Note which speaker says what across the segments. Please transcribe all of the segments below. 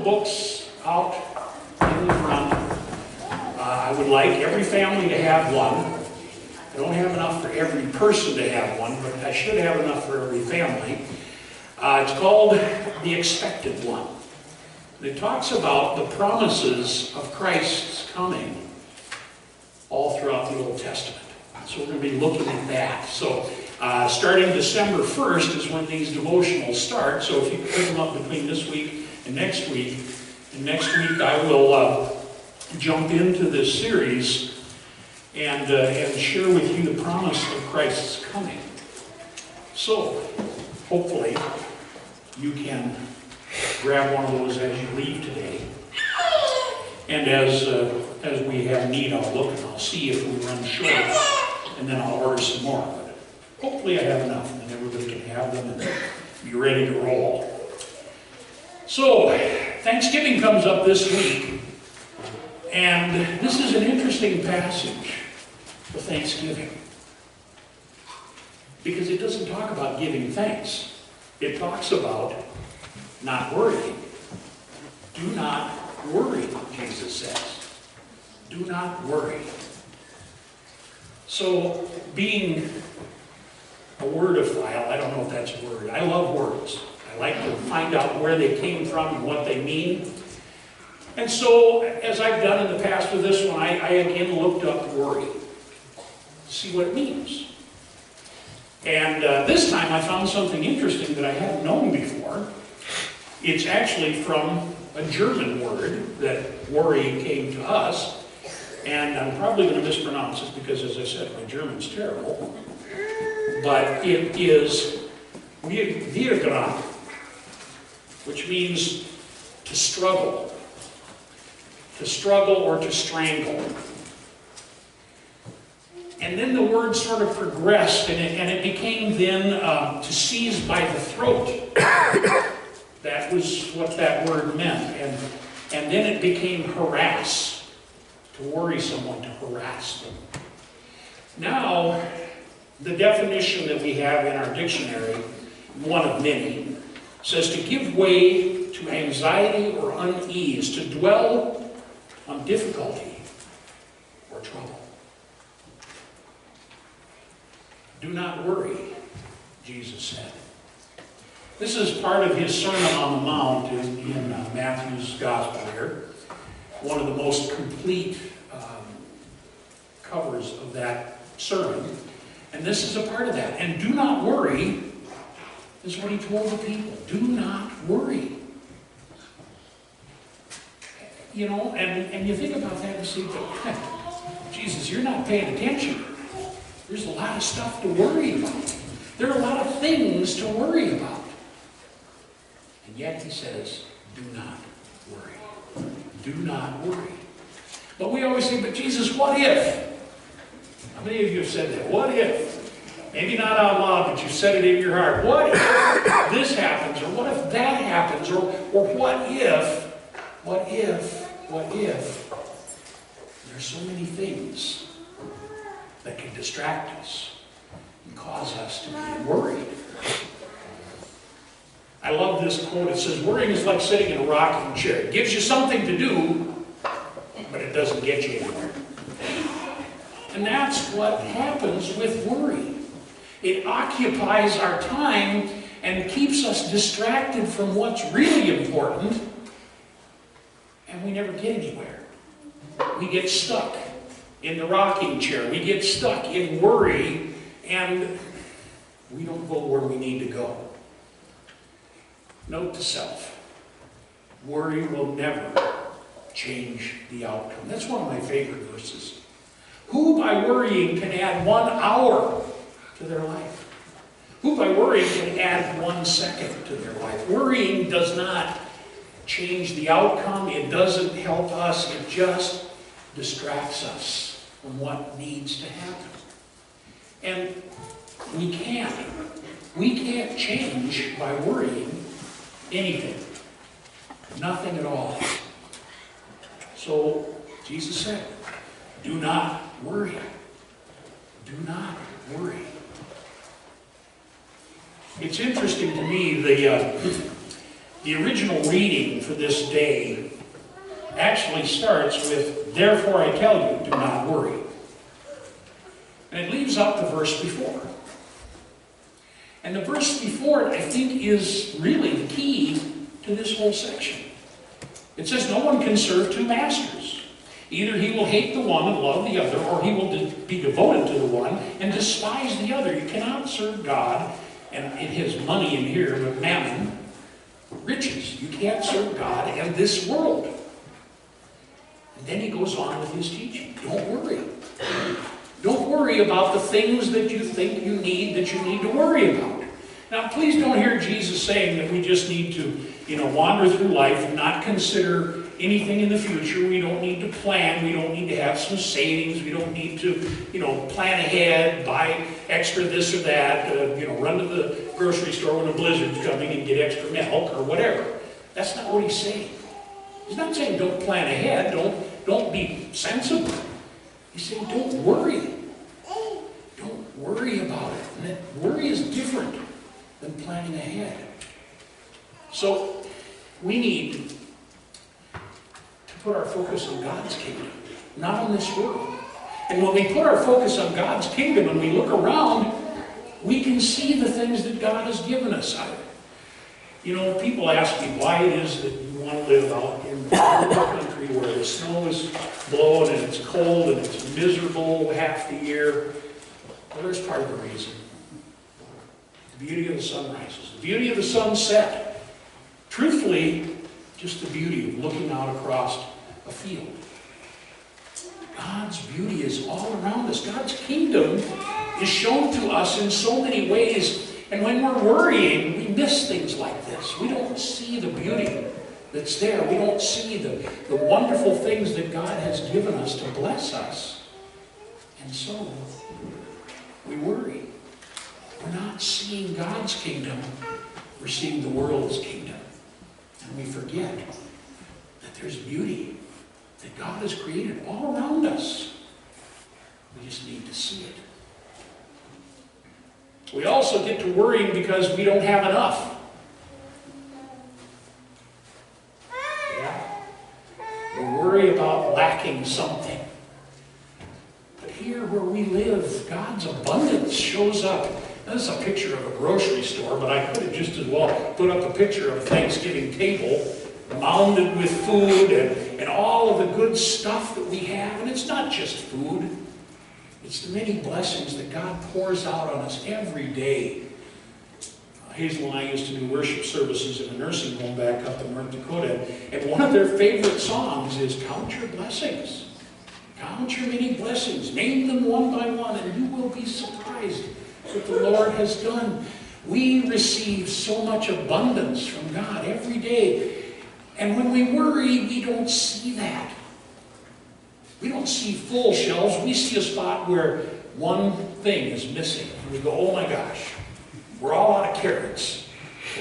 Speaker 1: books out in the front. I would like every family to have one. I don't have enough for every person to have one, but I should have enough for every family. It's called The Expected One. And it talks about the promises of Christ's coming all throughout the Old Testament. So we're going to be looking at that. So starting December 1st is when these devotionals start. So if you pick them up between this week and next week I will jump into this series and share with you the promise of Christ's coming. So hopefully you can grab one of those as you leave today. And as we have need, I'll look and I'll see if we run short, and then I'll order some more. But hopefully I have enough, and everybody can have them and be ready to roll. So, Thanksgiving comes up this week, and this is an interesting passage for Thanksgiving. Because it doesn't talk about giving thanks. It talks about not worrying. Do not worry, Jesus says. Do not worry. So, being a wordophile, I don't know if that's a word. I love words. I like to find out where they came from and what they mean. And so, as I've done in the past with this one, I again looked up worry to see what it means. And this time I found something interesting that I hadn't known before. It's actually from a German word that worry came to us. And I'm probably going to mispronounce it because, as I said, my German's terrible. But it is Wirrgrad, which means to struggle or to strangle. And then the word sort of progressed, and it became then to seize by the throat. That was what that word meant. And then it became harass, to worry someone, to harass them. Now, the definition that we have in our dictionary, one of many, says to give way to anxiety or unease, to dwell on difficulty or trouble. Do not worry, Jesus said. This is part of his Sermon on the Mount in Matthew's Gospel here. One of the most complete covers of that sermon. And this is a part of that. And do not worry is what he told the people. Do not worry. You know, and you think about that and see, Jesus, you're not paying attention. There's a lot of stuff to worry about. There are a lot of things to worry about. And yet he says, do not worry. Do not worry. But we always say, but Jesus, what if? How many of you have said that? What if? Maybe not out loud, but you said it in your heart. What if this happens? Or what if that happens? Or what if? There's so many things that can distract us and cause us to be worried. I love this quote. It says, worrying is like sitting in a rocking chair. It gives you something to do, but it doesn't get you anywhere. And that's what happens with worry. It occupies our time and keeps us distracted from what's really important, and we never get anywhere. We get stuck in the rocking chair. We get stuck in worry, and we don't go where we need to go. Note to self, worry will never change the outcome. That's one of my favorite verses. Who by worrying can add 1 hour to their life? Who by worrying can add 1 second to their life? Worrying does not change the outcome. It doesn't help us. It just distracts us from what needs to happen. And we can't change by worrying anything. Nothing at all. So Jesus said, do not worry. Do not worry. It's interesting to me, The original reading for this day actually starts with, "Therefore I tell you, do not worry." And it leaves out the verse before. And the verse before it, I think, is really the key to this whole section. It says, "No one can serve two masters. Either he will hate the one and love the other, or he will be devoted to the one and despise the other. You cannot serve God," and it has money in here, but mammon, riches. You can't serve God and this world. And then he goes on with his teaching. Don't worry. Don't worry about the things that you think you need, that you need to worry about. Now, please don't hear Jesus saying that we just need to, wander through life and not consider anything in the future. We don't need to plan. We don't need to have some savings. We don't need to, plan ahead, buy extra this or that, run to the grocery store when a blizzard's coming and get extra milk or whatever. That's not what he's saying. He's not saying don't plan ahead. Don't be sensible. He's saying don't worry. Don't worry about it. And that worry is different than planning ahead. So we need to put our focus on God's kingdom, not on this world. And when we put our focus on God's kingdom and we look around, we can see the things that God has given us. People ask me why it is that you want to live out in the country where the snow is blowing and it's cold and it's miserable half the year. Well, there's part of the reason. The beauty of the sunrises, the beauty of the sunset. Truthfully, just the beauty of looking out across a field. God's beauty is all around us. God's kingdom is shown to us in so many ways. And when we're worrying, we miss things like this. We don't see the beauty that's there. We don't see the wonderful things that God has given us to bless us. And so, we worry. We're not seeing God's kingdom. We're seeing the world's kingdom. And we forget that there's beauty that God has created all around us. We just need to see it. We also get to worrying because we don't have enough. Yeah. We worry about lacking something. But here where we live, God's abundance shows up. Now, this is a picture of a grocery store, but I could have just as well put up a picture of a Thanksgiving table mounded with food and all of the good stuff that we have. And it's not just food. It's the many blessings that God pours out on us every day. Hazel and I used to do worship services in a nursing home back up in North Dakota, and one of their favorite songs is "Count Your Blessings." Count your many blessings. Name them one by one, and you will be surprised what the Lord has done. We receive so much abundance from God every day. And when we worry, we don't see that. We don't see full shelves. We see a spot where one thing is missing. And we go, oh my gosh, we're all out of carrots.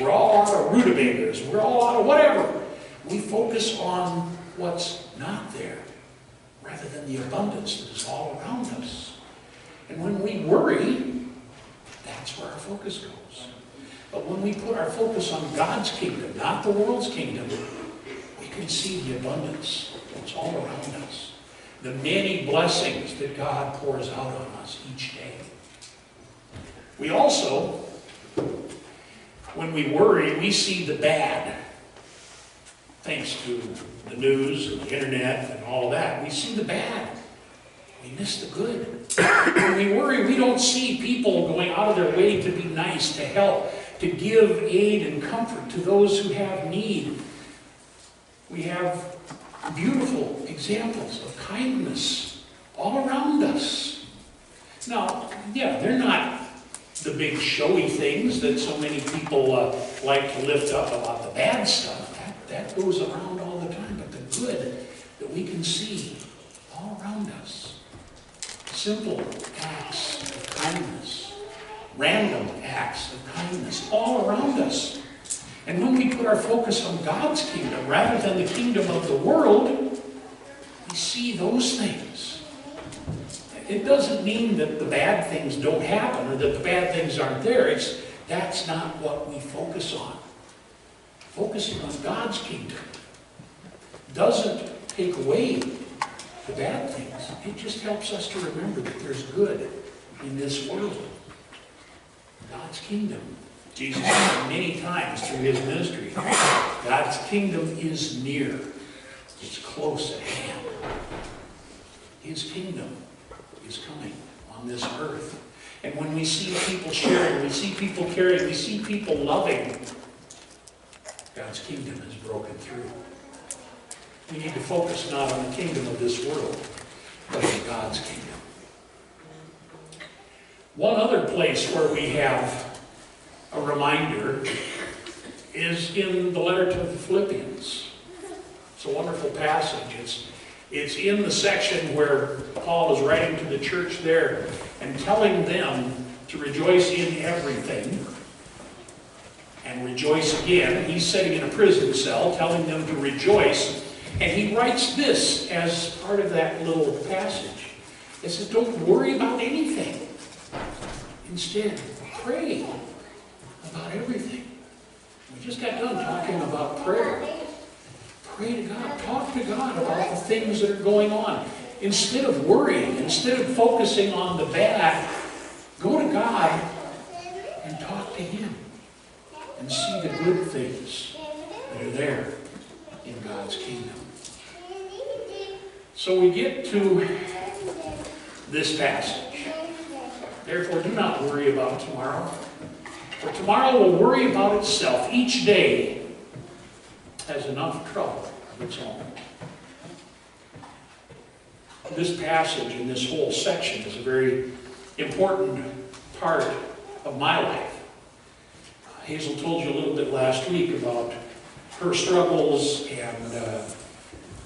Speaker 1: We're all out of rutabagas. We're all out of whatever. We focus on what's not there rather than the abundance that is all around us. And when we worry, that's where our focus goes. But when we put our focus on God's kingdom, not the world's kingdom, we can see the abundance that's all around us. The many blessings that God pours out on us each day. We also, when we worry, we see the bad. Thanks to the news and the internet and all that, we see the bad. We miss the good. When we worry, we don't see people going out of their way to be nice, to help, to give aid and comfort to those who have need. We have beautiful examples of kindness all around us. Now, yeah, they're not the big showy things that so many people like to lift up about the bad stuff. That goes around all the time, but the good that we can see all around us. Simple acts of kindness, random acts of kindness all around us. And when we put our focus on God's kingdom rather than the kingdom of the world, we see those things. It doesn't mean that the bad things don't happen or that the bad things aren't there. That's not what we focus on. Focusing on God's kingdom doesn't take away the bad things. It just helps us to remember that there's good in this world. God's kingdom. Jesus said many times through his ministry, God's kingdom is near. It's close at hand. His kingdom is coming on this earth. And when we see people sharing, we see people caring, we see people loving, God's kingdom is broken through. We need to focus not on the kingdom of this world, but on God's kingdom. One other place where we have a reminder is in the letter to the Philippians. It's a wonderful passage. It's in the section where Paul is writing to the church there and telling them to rejoice in everything. And rejoice again. He's sitting in a prison cell telling them to rejoice. And he writes this as part of that little passage. It says, don't worry about anything. Instead, pray about everything. We just got done talking about prayer. Pray to God. Talk to God about the things that are going on. Instead of worrying, instead of focusing on the bad, go to God and talk to Him. And see the good things that are there in God's kingdom. So we get to this passage. Therefore, do not worry about tomorrow. For tomorrow will worry about itself. Each day has enough trouble of its own. This passage and this whole section is a very important part of my life. Hazel told you a little bit last week about her struggles and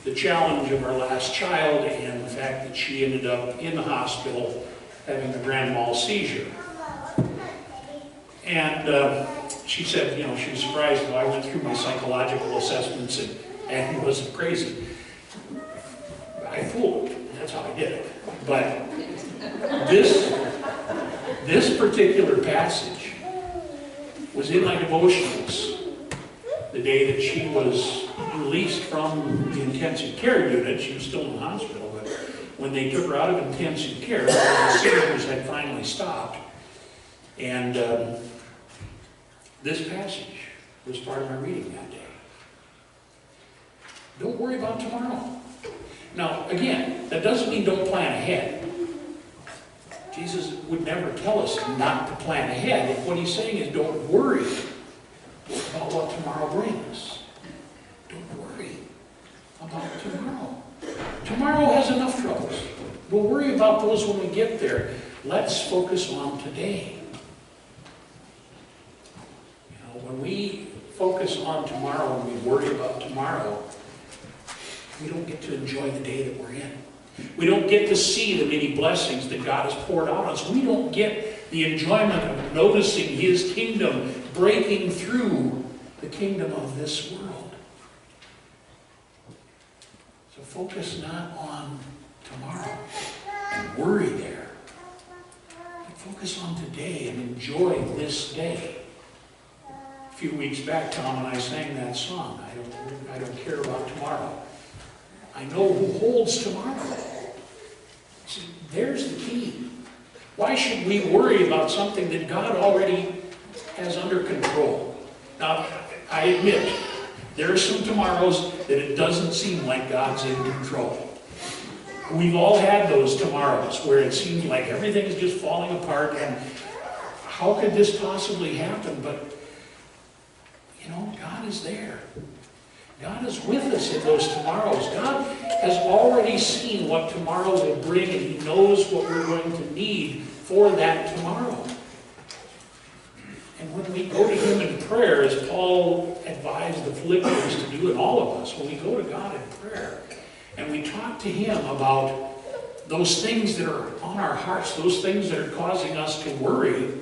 Speaker 1: the challenge of our last child and the fact that she ended up in the hospital having a grand mal seizure. And she said, you know, she was surprised when I went through my psychological assessments and it wasn't crazy. I fooled her. That's how I did it. But this particular passage was in my devotionals the day that she was released from the intensive care unit. She was still in the hospital, but when they took her out of intensive care, the seizures had finally stopped. And this passage was part of my reading that day. Don't worry about tomorrow. Now, again, that doesn't mean don't plan ahead. Jesus would never tell us not to plan ahead. What he's saying is don't worry about what tomorrow brings. Don't worry about tomorrow. Tomorrow has enough troubles. We'll worry about those when we get there. Let's focus on today. You know, when we focus on tomorrow and we worry about tomorrow, we don't get to enjoy the day that we're in. We don't get to see the many blessings that God has poured out on us. We don't get the enjoyment of noticing His kingdom breaking through the kingdom of this world. So focus not on tomorrow and worry there. But focus on today and enjoy this day. A few weeks back, Tom and I sang that song, I don't care about tomorrow. I know who holds tomorrow. See, there's the key. Why should we worry about something that God already has under control? Now, I admit, there are some tomorrows that it doesn't seem like God's in control. We've all had those tomorrows where it seems like everything is just falling apart and how could this possibly happen? But, you know, God is there. God is with us in those tomorrows. God has already seen what tomorrow will bring, and He knows what we're going to need for that tomorrow. And when we go to Him in prayer, as Paul advised the Philippians to do, and all of us, when we go to God in prayer, and we talk to Him about those things that are on our hearts, those things that are causing us to worry,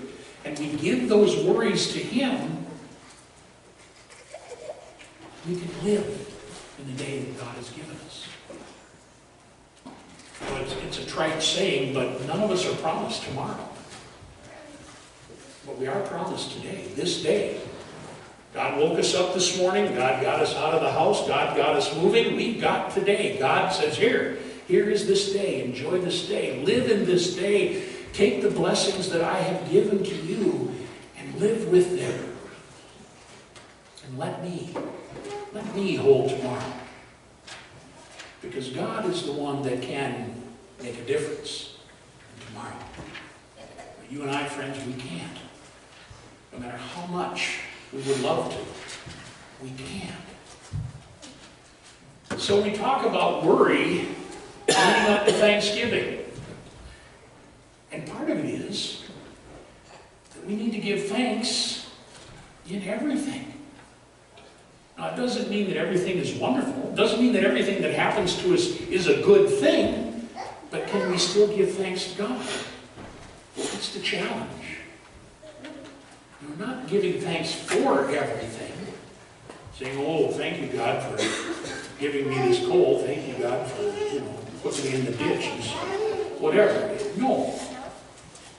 Speaker 1: and we give those worries to Him, we can live in the day that God has given us. Well, it's a trite saying, but none of us are promised tomorrow. But we are promised today, this day. God woke us up this morning. God got us out of the house. God got us moving. We got today. God says, here is this day. Enjoy this day. Live in this day. Take the blessings that I have given to you and live with them. And let me hold tomorrow. Because God is the one that can make a difference in tomorrow. But you and I, friends, we can't. No matter how much we would love to, we can't. So we talk about worry leading up to Thanksgiving. And part of it is that we need to give thanks in everything. Now, it doesn't mean that everything is wonderful. It doesn't mean that everything that happens to us is a good thing. But can we still give thanks to God? It's the challenge. We're not giving thanks for everything. Saying, oh, thank you, God, for giving me this coal. Thank you, God, for, putting me in the ditch and whatever. No.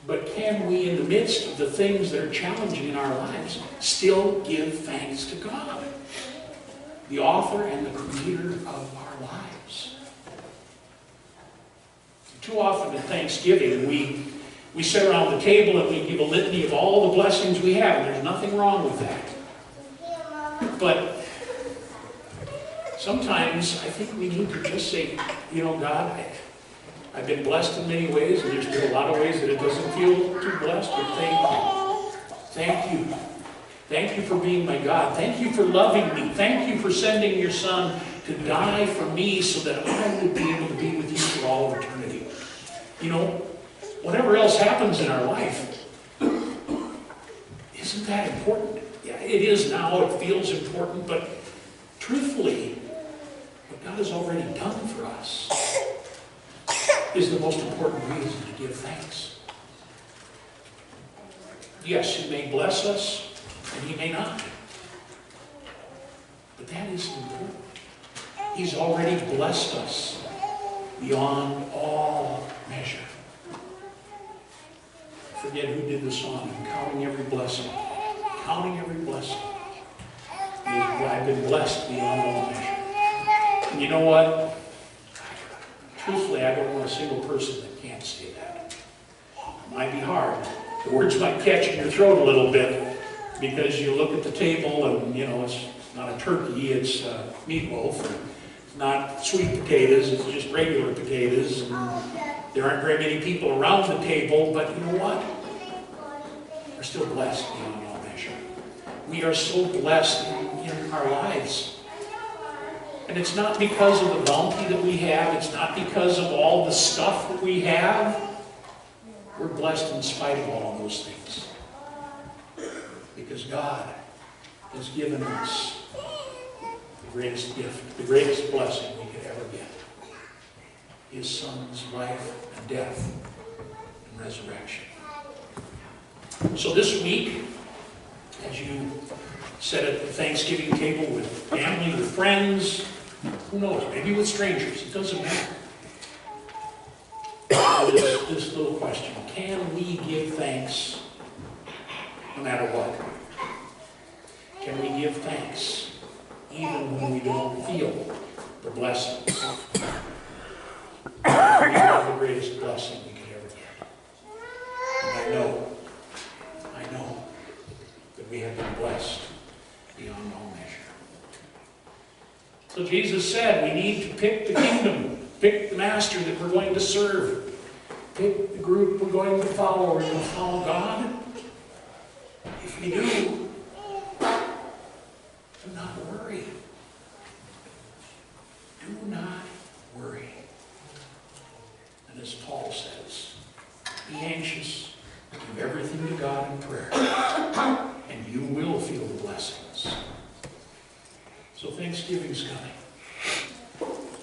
Speaker 1: But can we, in the midst of the things that are challenging in our lives, still give thanks to God, the author and the creator of our lives? Too often at Thanksgiving, we sit around the table and we give a litany of all the blessings we have, and there's nothing wrong with that. But sometimes I think we need to just say, God, I've been blessed in many ways, and there's been a lot of ways that it doesn't feel too blessed, but thank you. Thank you. Thank you for being my God. Thank you for loving me. Thank you for sending your Son to die for me so that I would be able to be with you for all of eternity. Whatever else happens in our life, isn't that important? Yeah, it is now. It feels important, but truthfully, what God has already done for us is the most important reason to give thanks. Yes, He may bless us, and He may not. But that isn't important. He's already blessed us beyond all measure. I forget who did the song, counting every blessing. Counting every blessing. I've been blessed beyond all measure. And you know what? Truthfully, I don't know a single person that can't say that. It might be hard. The words might catch in your throat a little bit because you look at the table and, it's not a turkey, it's meatloaf. It's not sweet potatoes, it's just regular potatoes. And there aren't very many people around the table, but you know what? We're still blessed beyond all measure. We are so blessed in our lives. And it's not because of the bounty that we have. It's not because of all the stuff that we have. We're blessed in spite of all of those things. Because God has given us the greatest gift, the greatest blessing we could ever get. His Son's life and death and resurrection. So this week, as you sit at the Thanksgiving table with family, with friends, who knows, maybe with strangers, it doesn't matter. This little question, can we give thanks no matter what? Can we give thanks even when we don't feel the blessing? We have the greatest blessing we could ever get. And I know that we have been blessed beyond all measure. So Jesus said we need to pick the kingdom, pick the master that we're going to serve, pick the group we're going to follow. We're going to follow God. If we do not worry. Do not worry. And as Paul says, be anxious, give everything to God in prayer, and you will feel the blessings. So Thanksgiving's coming.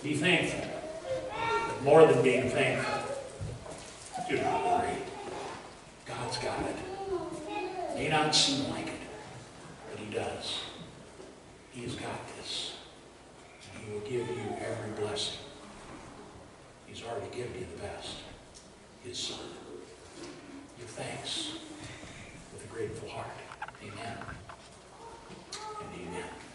Speaker 1: Be thankful. But more than being thankful, do not worry. God's got it. May not seem like it, but He does. He has got this. He will give you every blessing. He's already given you the best, His Son. Give thanks with a grateful heart. Amen. Amen.